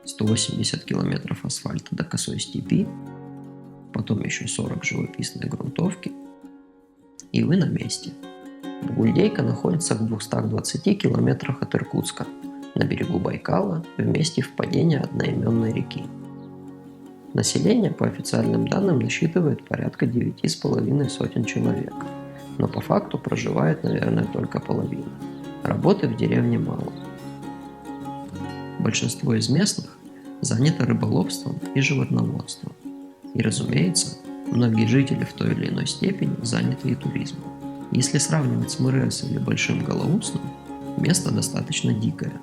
180 километров асфальта до косой степи, потом еще 40 живописной грунтовки, и вы на месте. Бугульдейка находится в 220 километрах от Иркутска, на берегу Байкала, в месте впадения одноименной реки. Население, по официальным данным, насчитывает порядка 9,5 сотен человек, но по факту проживает, наверное, только половина. Работы в деревне мало. Большинство из местных занято рыболовством и животноводством. И, разумеется, многие жители в той или иной степени заняты и туризмом. Если сравнивать с МРС или Большим Голоусном, место достаточно дикое.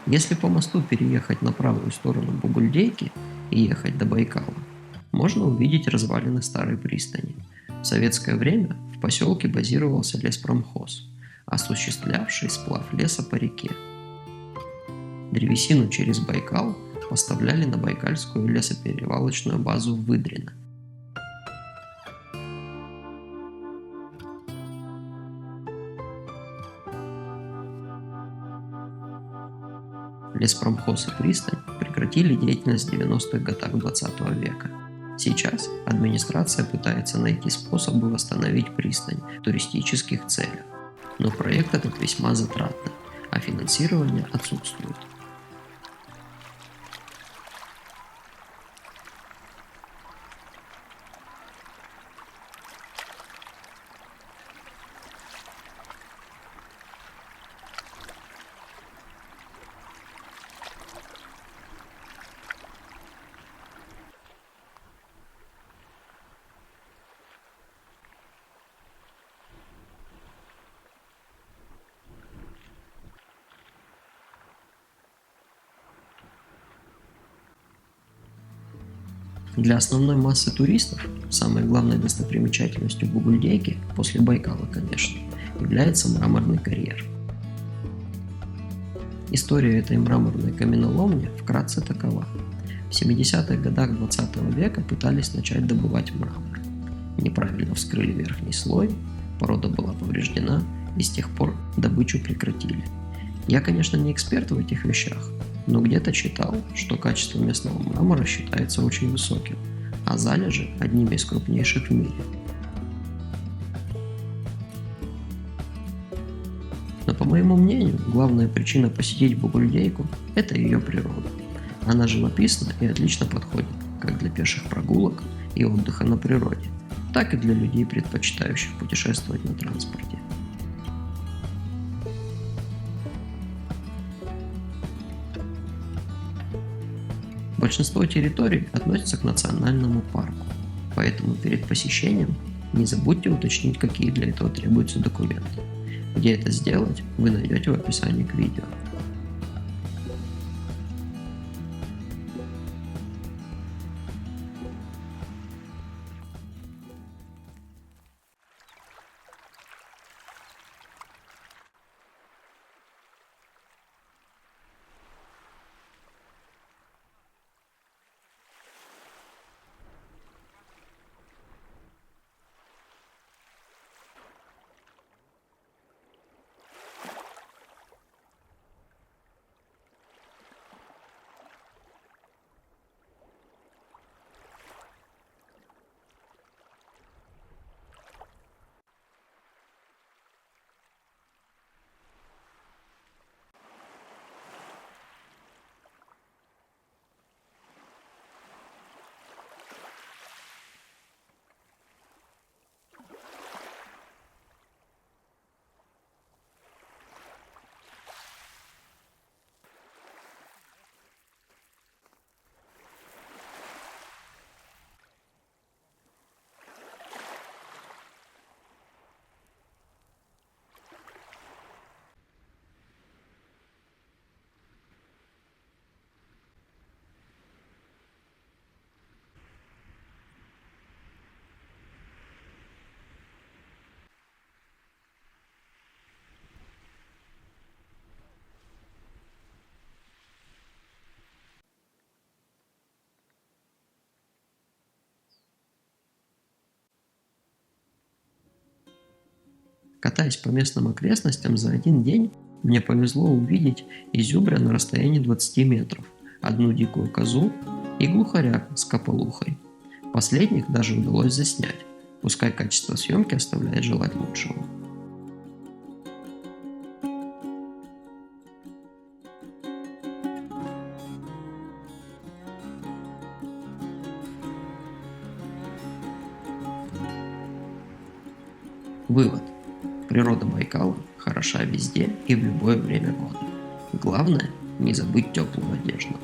Если по мосту переехать на правую сторону Бугульдейки и ехать до Байкала, можно увидеть развалины старой пристани. В советское время в поселке базировался леспромхоз, осуществлявший сплав леса по реке. Древесину через Байкал поставляли на Байкальскую лесоперевалочную базу в Выдрино. Леспромхоз и пристань прекратили деятельность в 90-х годах 20 века. Сейчас администрация пытается найти способы восстановить пристань в туристических целях, но проект этот весьма затратный, а финансирование отсутствует. Для основной массы туристов самой главной достопримечательностью Бугульдейки, после Байкала, конечно, является мраморный карьер. История этой мраморной каменоломни вкратце такова. В 70-х годах 20 века пытались начать добывать мрамор. Неправильно вскрыли верхний слой, порода была повреждена, и с тех пор добычу прекратили. Я, конечно, не эксперт в этих вещах, но где-то читал, что качество местного мрамора считается очень высоким, а залежи одними из крупнейших в мире. Но по моему мнению, главная причина посетить Бугульдейку – это ее природа. Она живописна и отлично подходит как для пеших прогулок и отдыха на природе, так и для людей, предпочитающих путешествовать на транспорте. Большинство территорий относятся к национальному парку, поэтому перед посещением не забудьте уточнить, какие для этого требуются документы. Где это сделать, вы найдете в описании к видео. Катаясь по местным окрестностям за один день, мне повезло увидеть изюбря на расстоянии 20 метров, одну дикую козу и глухаря с копылухой. Последних даже удалось заснять, пускай качество съемки оставляет желать лучшего. Вывод. Природа Байкала хороша везде и в любое время года. Главное – не забыть теплую одежду.